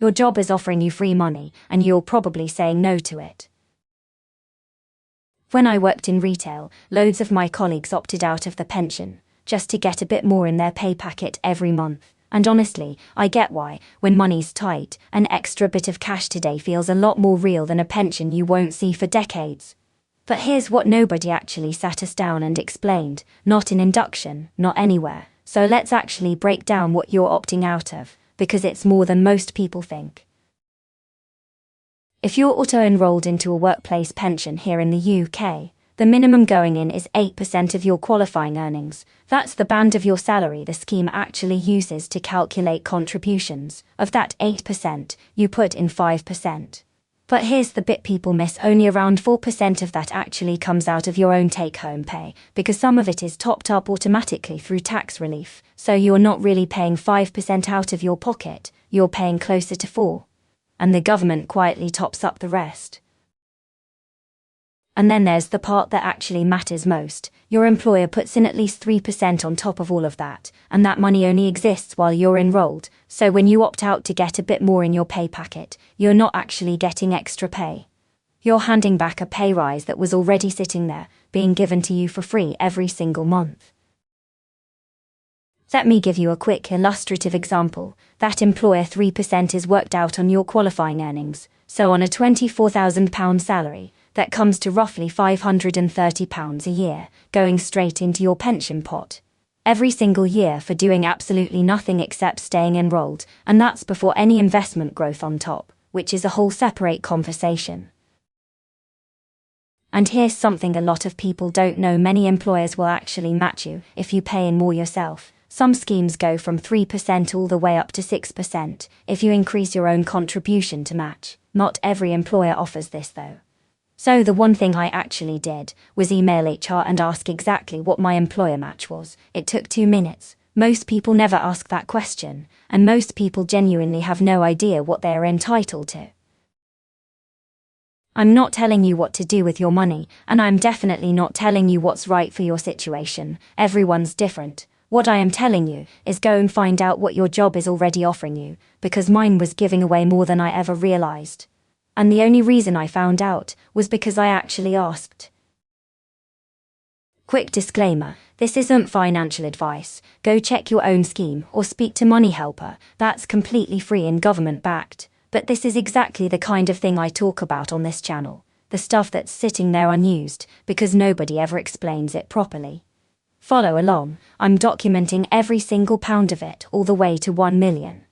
Your job is offering you free money, and you're probably saying no to it. When I worked in retail, loads of my colleagues opted out of the pension, just to get a bit more in their pay packet every month. And honestly, I get why. When money's tight, an extra bit of cash today feels a lot more real than a pension you won't see for decades. But here's what nobody actually sat us down and explained, not in induction, not anywhere. So let's actually break down what you're opting out of, because it's more than most people think. If you're auto-enrolled into a workplace pension here in the UK, the minimum going in is 8% of your qualifying earnings. That's the band of your salary the scheme actually uses to calculate contributions. Of that 8%, you put in 5%. But here's the bit people miss: only around 4% of that actually comes out of your own take-home pay, because some of it is topped up automatically through tax relief, so you're not really paying 5% out of your pocket, you're paying closer to 4%. And the government quietly tops up the rest. And then there's the part that actually matters most. Your employer puts in at least 3% on top of all of that, and that money only exists while you're enrolled, so when you opt out to get a bit more in your pay packet, you're not actually getting extra pay. You're handing back a pay rise that was already sitting there, being given to you for free every single month. Let me give you a quick illustrative example. That employer 3% is worked out on your qualifying earnings, so on a £24,000 salary, that comes to roughly £530 a year, going straight into your pension pot. Every single year for doing absolutely nothing except staying enrolled, and that's before any investment growth on top, which is a whole separate conversation. And here's something a lot of people don't know: many employers will actually match you if you pay in more yourself. Some schemes go from 3% all the way up to 6% if you increase your own contribution to match. Not every employer offers this though. So the one thing I actually did was email HR and ask exactly what my employer match was. It took 2 minutes. Most people never ask that question, and most people genuinely have no idea what they are entitled to. I'm not telling you what to do with your money, and I'm definitely not telling you what's right for your situation. Everyone's different. What I am telling you is go and find out what your job is already offering you, because mine was giving away more than I ever realized. And the only reason I found out was because I actually asked. Quick disclaimer, this isn't financial advice. Go check your own scheme or speak to Money Helper. That's completely free and government backed. But this is exactly the kind of thing I talk about on this channel. The stuff that's sitting there unused because nobody ever explains it properly. Follow along, I'm documenting every single pound of it all the way to 1 million.